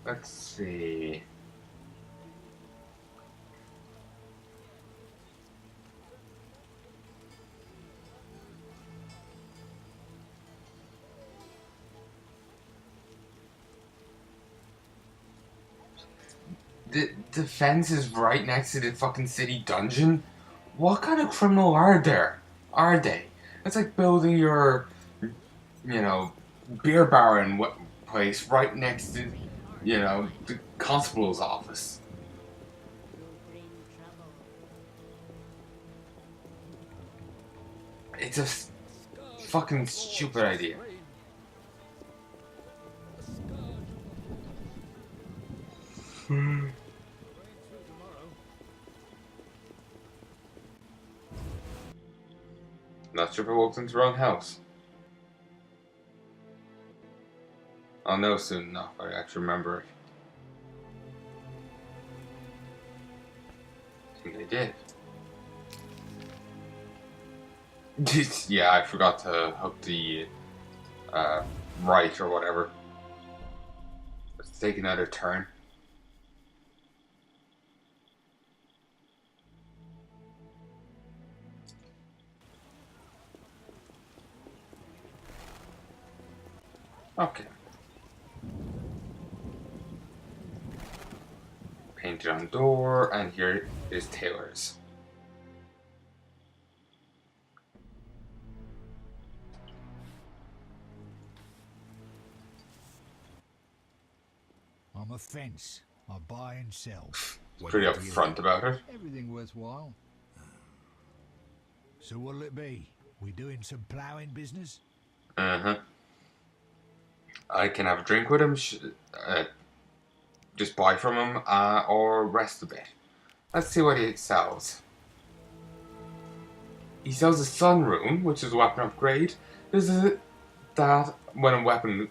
Let's see. The fence is right next to the fucking city dungeon? What kind of criminal are there? Are they? It's like building your, beer baron place right next to, the constable's office. It's a fucking stupid idea. Not sure if I walked into the wrong house. I'll know soon enough. I actually remember it. I think I did. Yeah, I forgot to hook the right or whatever. Let's take another turn. Okay. Painted on door, and here is Taylor's. I'm a fence. I buy and sell. Pretty upfront about it. Everything worthwhile. So what'll it be? We doing some ploughing business? I can have a drink with him, just buy from him, or rest a bit. Let's see what he sells. He sells a sun rune, which is a weapon upgrade. That when a weapon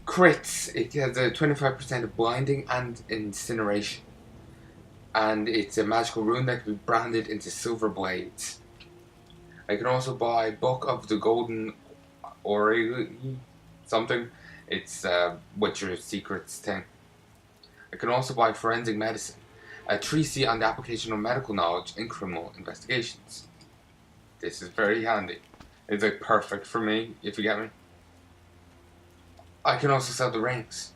crits, it has a 25% of blinding and incineration. And it's a magical rune that can be branded into silver blades. I can also buy Book of the Golden Ori something. It's Witcher Secrets thing. I can also buy Forensic Medicine, a treatise on the application of medical knowledge in criminal investigations. This is very handy. It's like perfect for me, if you get me. I can also sell the rings.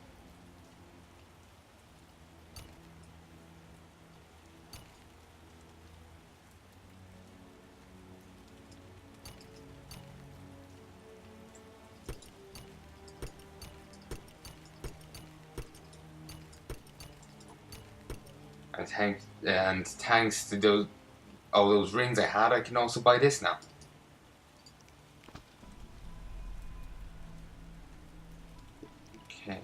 And thanks to all those rings I had, I can also buy this now. Okay.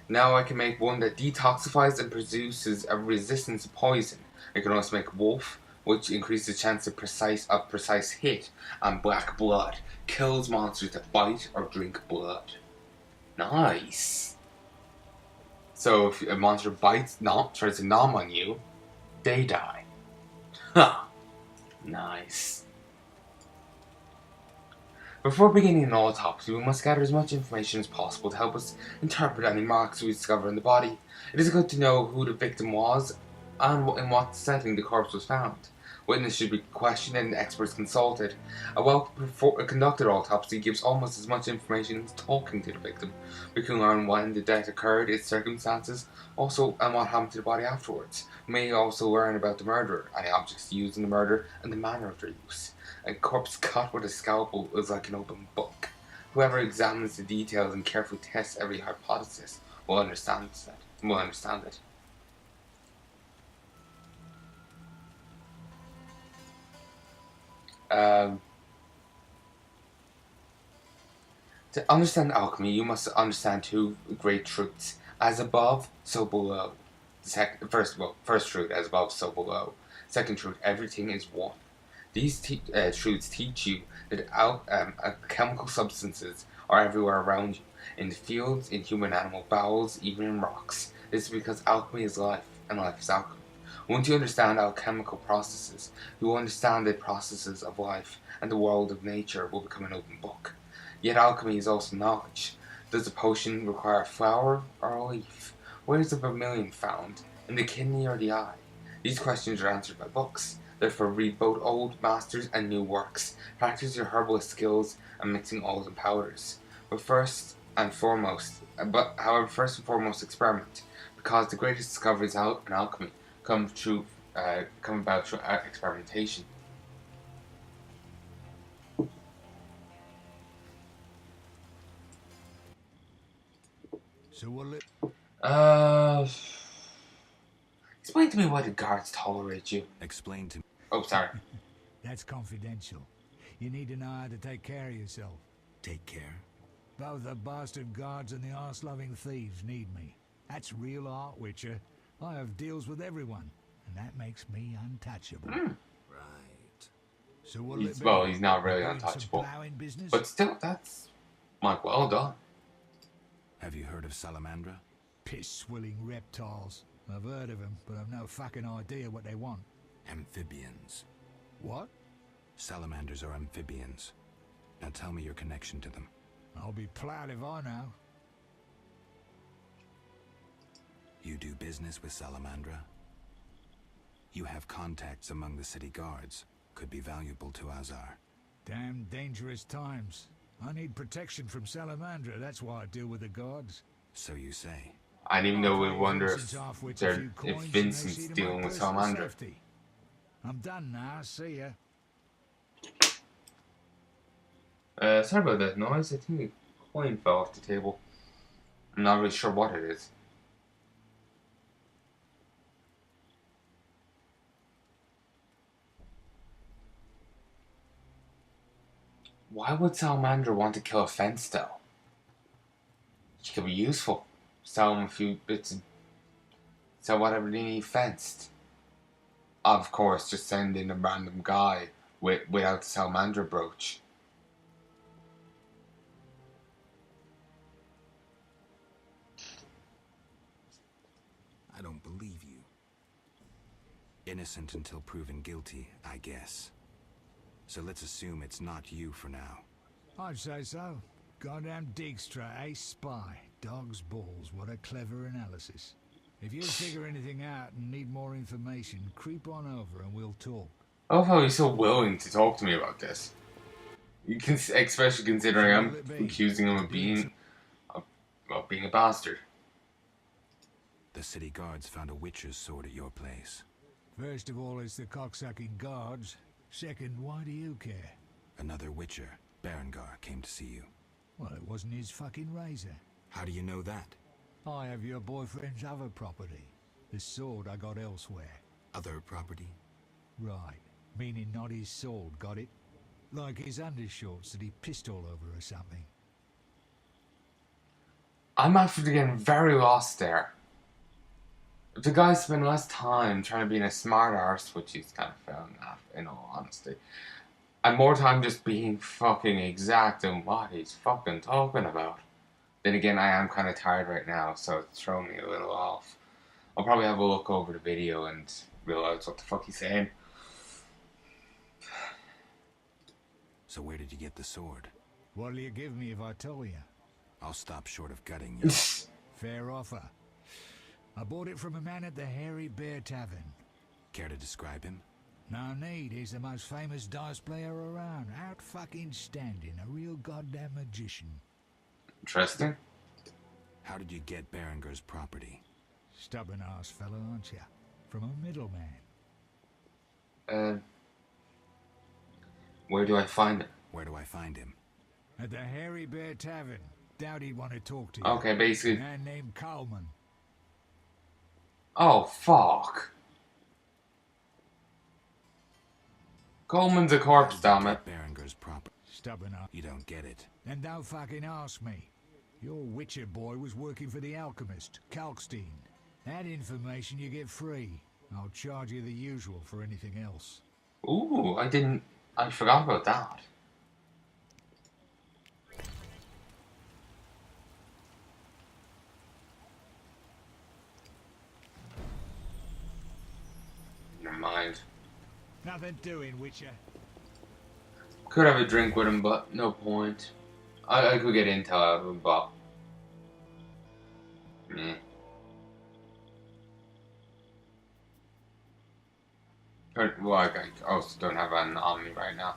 Now I can make one that detoxifies and produces a resistance to poison. I can also make Wolf, which increases the chance of precise hit, and Black Blood kills monsters that bite or drink blood. Nice. So if a monster tries to nom on you, they die. Ha! Nice. Before beginning an autopsy, we must gather as much information as possible to help us interpret any marks we discover in the body. It is good to know who the victim was and in what setting the corpse was found. Witnesses should be questioned and experts consulted. A well-conducted autopsy gives almost as much information as talking to the victim. We can learn when the death occurred, its circumstances, and what happened to the body afterwards. We may also learn about the murderer, any objects used in the murder, and the manner of their use. A corpse cut with a scalpel is like an open book. Whoever examines the details and carefully tests every hypothesis will understand it. To understand alchemy, you must understand two great truths: as above, so below. First truth: as above, so below. Second truth: everything is one. These truths teach you that chemical substances are everywhere around you, in the fields, in human animal bowels, even in rocks. This is because alchemy is life, and life is alchemy. Once you understand alchemical processes, you will understand the processes of life, and the world of nature will become an open book. Yet alchemy is also knowledge. Does a potion require a flower or a leaf? Where is the vermilion found? In the kidney or the eye? These questions are answered by books. Therefore, read both old masters and new works. Practice your herbalist skills and mixing oils and powders. However, first and foremost, experiment, because the greatest discoveries in alchemy come about through experimentation. So will it? Uh, Explain to me why the guards tolerate you. Explain to me. Oh, sorry. That's confidential. You need to know how to take care of yourself. Take care. Both the bastard guards and the arse-loving thieves need me. That's real art, Witcher. I have deals with everyone, and that makes me untouchable. Right. So will it be? Well, he's not really Doing some untouchable. ploughing business? But still, that's, like, well done. Have you heard of Salamandra? Piss-swilling reptiles. I've heard of them, but I've no fucking idea what they want. Amphibians. What? Salamanders are amphibians. Now tell me your connection to them. I'll be proud if I know. You do business with Salamandra? You have contacts among the city guards. Could be valuable to Azar. Damn dangerous times. I need protection from Salamandra, that's why I deal with the guards. So you say. I didn't even know we wonder Vincent's off with a few if coins and they Vincent's see to my dealing with personal Salamander. safety. I'm done now, see ya. Sorry about that noise. I think a coin fell off the table. I'm not really sure what it is. Why would Salamander want to kill a fence though? She could be useful. Sell him a few bits and sell whatever they need fenced. Of course, just send in a random guy without the Salamander brooch. I don't believe you. Innocent until proven guilty, I guess. So let's assume it's not you for now. I'd say so. Goddamn Dijkstra, ace spy. Dog's balls, what a clever analysis. If you figure anything out and need more information, creep on over and we'll talk. I love how he's so willing to talk to me about this. You can, especially considering I'm accusing him of being a bastard. The city guards found a witcher's sword at your place. First of all, it's the cocksucking guards. Second, why do you care? Another witcher, Berengar, came to see you. Well, it wasn't his fucking razor. How do you know that? I have your boyfriend's other property. The sword I got elsewhere. Other property? Right. Meaning not his sword, got it? Like his undershorts that he pissed all over or something. I'm actually getting very lost there. If the guy spent less time trying to be a smart arse, which he's kind of found that, in all honesty, and more time just being fucking exact in what he's fucking talking about. Then again, I am kind of tired right now, so it's throwing me a little off. I'll probably have a look over the video and realize what the fuck he's saying. So where did you get the sword? What'll you give me if I tell you? I'll stop short of gutting you. Fair offer. I bought it from a man at the Hairy Bear Tavern. Care to describe him? No need, he's the most famous dice player around. Out fucking standing, a real goddamn magician. Interesting. How did you get Berengar's property? Stubborn ass fellow, aren't you? From a middleman. Where do I find him? Where do I find him? At the Hairy Bear Tavern. Doubt he'd want to talk to you. Okay, basically. A man named Coleman. Oh, fuck. Coleman's a corpse, damn it. Berengar's property. Stubborn ass. You don't get it. Then don't fucking ask me. Your Witcher boy was working for the alchemist, Kalkstein. That information you get free. I'll charge you the usual for anything else. Ooh, I forgot about that. mind. Nothing doing, Witcher. Could have a drink with him, but no point. I could get intel out of him, but meh. Well, I also don't have an on me right now.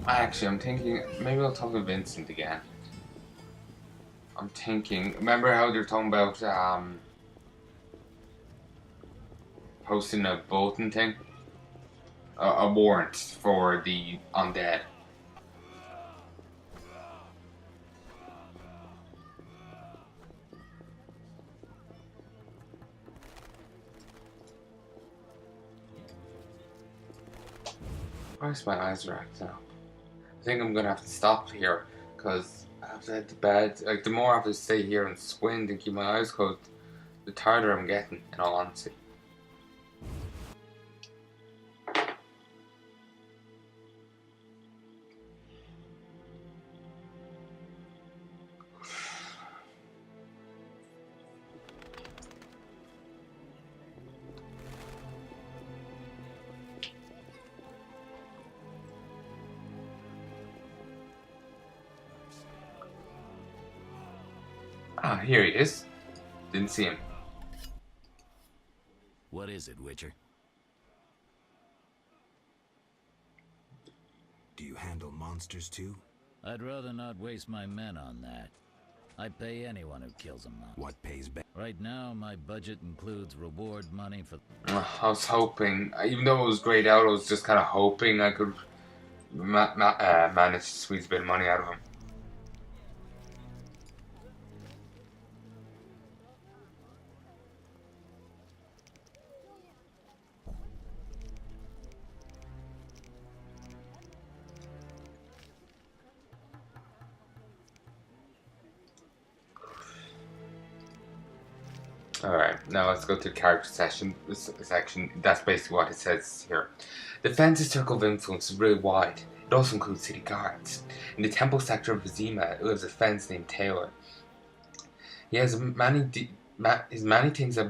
Actually, I'm thinking maybe I'll talk to Vincent again. I'm thinking. Remember how they're talking about posting a bulletin thing, a warrant for the undead. Why's my eyes are acting up? I think I'm gonna have to stop here because I have to head to bed. Like the more I have to stay here and squint and keep my eyes closed, the tighter I'm getting. In all honesty. Ah, here he is. Didn't see him. What is it, Witcher? Do you handle monsters too? I'd rather not waste my men on that. I'd pay anyone who kills a monster. What pays back? Right now, my budget includes reward money for... I was hoping, even though it was grayed out, I was just kind of hoping I could manage to squeeze a bit of money out of him. Alright, now let's go to the character section. That's basically what it says here. The fence's circle of influence is really wide. It also includes city guards. In the temple sector of Vizima lives a fence named Taylor. He has many things that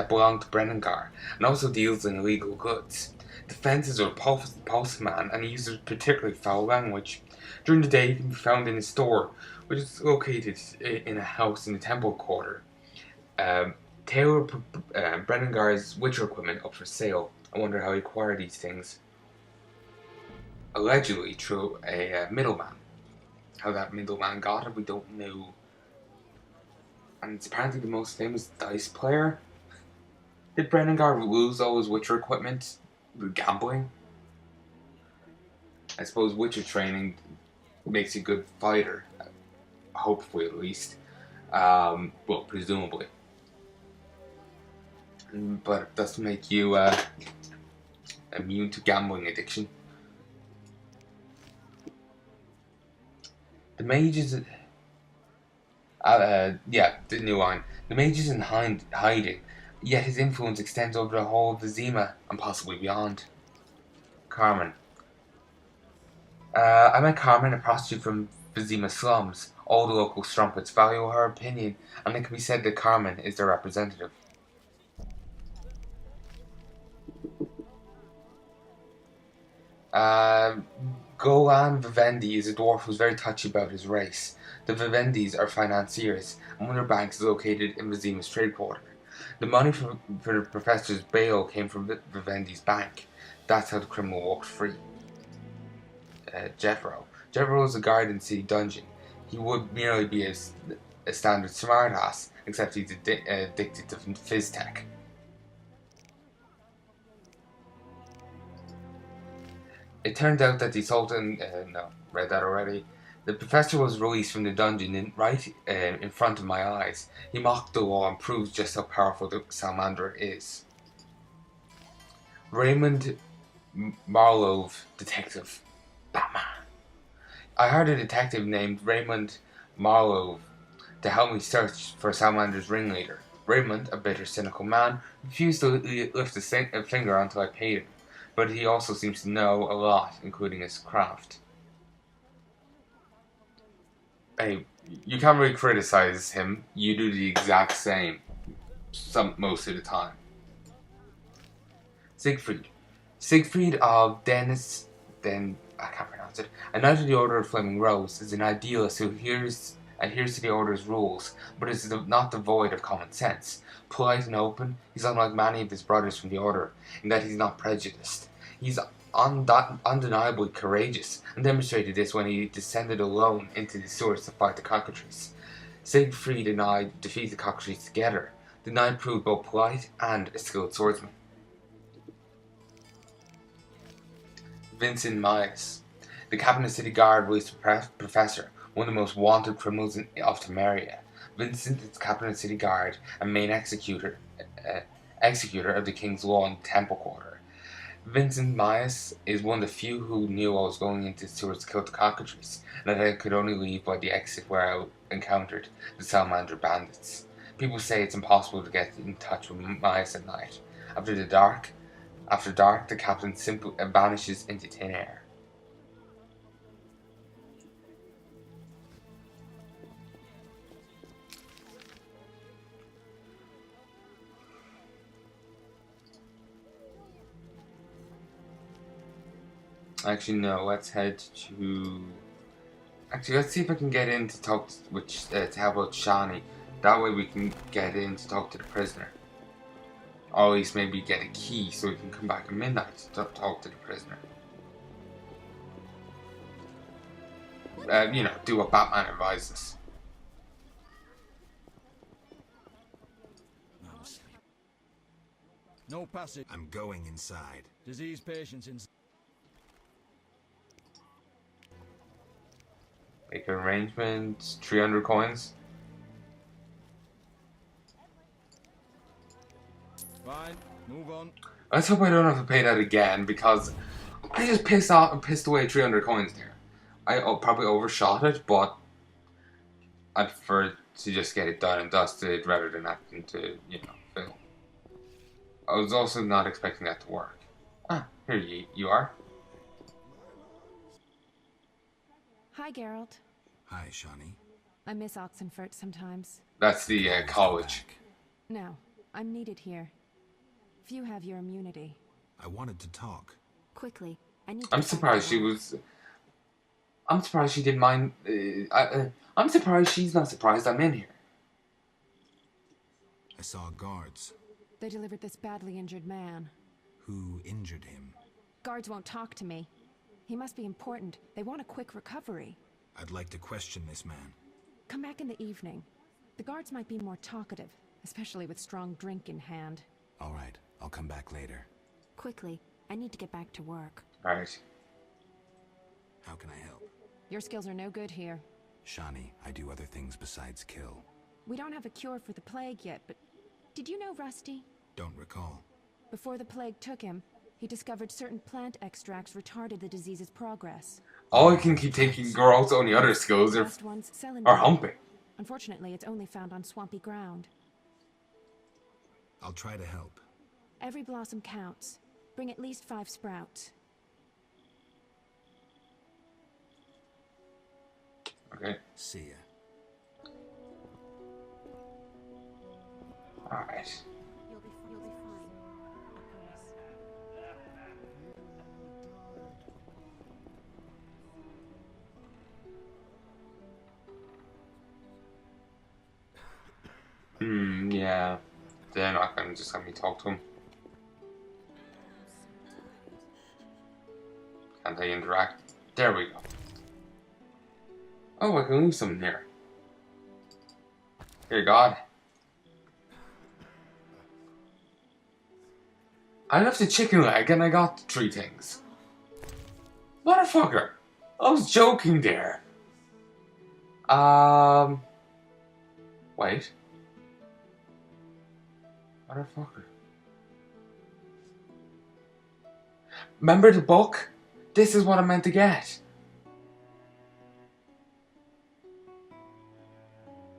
belong to Brennangar, and also deals in illegal goods. The fence is a repulsive man, and he uses particularly foul language. During the day, he can be found in his store, which is located in a house in the temple quarter. Taylor Brennangar's Witcher equipment up for sale. I wonder how he acquired these things. Allegedly through a middleman. How that middleman got it, we don't know. And it's apparently the most famous dice player. Did Brennangar lose all his Witcher equipment with gambling? I suppose Witcher training makes you a good fighter. Hopefully, at least. Well, presumably. But it doesn't make you immune to gambling addiction. The mage is... the new line. The mage is in hiding, yet his influence extends over the whole of Vizima and possibly beyond. Carmen. I met Carmen, a prostitute from Vizima slums. All the local strumpets value her opinion, and it can be said that Carmen is their representative. Golan Vivendi is a dwarf who's very touchy about his race. The Vivendis are financiers, and one of their banks is located in Vizima's trade quarter. The money for the professor's bail came from Vivendi's bank. That's how the criminal walked free. Jethro. Jethro is a guard in City Dungeon. He would merely be a standard smartass, except he's addicted to phys tech. It turned out that the Sultan... read that already. The professor was released from the dungeon right in front of my eyes. He mocked the law and proves just how powerful the Salamander is. Raymond Marlowe, detective. Batman. I hired a detective named Raymond Marlowe to help me search for Salamander's ringleader. Raymond, a bitter, cynical man, refused to lift a finger until I paid him. but he also seems to know a lot, including his craft. Hey, you can't really criticize him. You do the exact same, most of the time. Siegfried. Siegfried of I can't pronounce it. A Knight of the Order of Flaming Rose is an idealist who adheres to the Order's rules, but is not devoid of common sense. Polite and open, he's unlike many of his brothers from the Order, in that he's not prejudiced. He's undeniably courageous, and demonstrated this when he descended alone into the sewers to fight the cockatrice. Siegfried and I defeated the cockatrice together. The knight proved both polite and a skilled swordsman. Vincent Myers. The Cabinet City Guard released a professor, one of the most wanted criminals of Temeria. Vincent is Cabinet City Guard and main executor of the King's Law in the Temple Quarter. Vincent Myers is one of the few who knew I was going into the sewers to kill the cockatrice, and that I could only leave by the exit where I encountered the Salamander bandits. People say it's impossible to get in touch with Myers at night. After dark, the captain simply vanishes into thin air. Actually, no. Let's head to. Actually, let's see if I can get in to talk to help out Shani. That way, we can get in to talk to the prisoner. Or at least maybe get a key so we can come back at midnight to talk to the prisoner. Do what Batman advises. No passage. I'm going inside. Disease patients in. Make an arrangement. 300 coins. Fine, move on. Let's hope I don't have to pay that again, because I just pissed away 300 coins there. I probably overshot it, but I'd prefer to just get it done and dusted rather than having to, film. I was also not expecting that to work. Ah, here you are. Hi, Geralt. Hi, Shani. I miss Oxenfurt sometimes. That's the Always come college. back. No, I'm needed here. Few have your immunity. I wanted to talk. Quickly, I need to I'm find surprised she out. was. I'm surprised she didn't mind. I'm surprised she's not surprised I'm in here. I saw guards. They delivered this badly injured man. Who injured him? Guards won't talk to me. He must be important. They want a quick recovery. I'd like to question this man. Come back in the evening. The guards might be more talkative, especially with strong drink in hand. All right, I'll come back later. Quickly, I need to get back to work. Right. How can I help? Your skills are no good here. Shani, I do other things besides kill. We don't have a cure for the plague yet, but did you know Rusty? Don't recall. Before the plague took him, he discovered certain plant extracts retarded the disease's progress. All I can keep thinking girls' only other skills Last ones sell in are bulk. humping. Unfortunately, it's only found on swampy ground. I'll try to help. Every blossom counts. Bring at least 5 sprouts. Okay. See ya. Alright. You'll be fine. I promise. Yeah. They're not gonna just let me talk to him. Can't they interact? There we go. Oh, I can leave some here. Dear God. I left a chicken leg and I got 3 things. Motherfucker! I was joking there. Wait. Motherfucker. Remember the book? This is what I meant to get.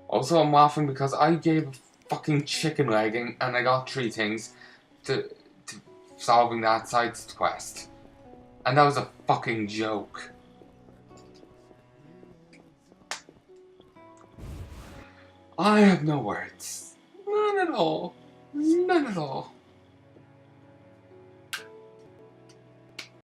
Also, I'm laughing because I gave a fucking chicken leg and I got 3 things to solving that side quest. And that was a fucking joke. I have no words. None at all. None at all.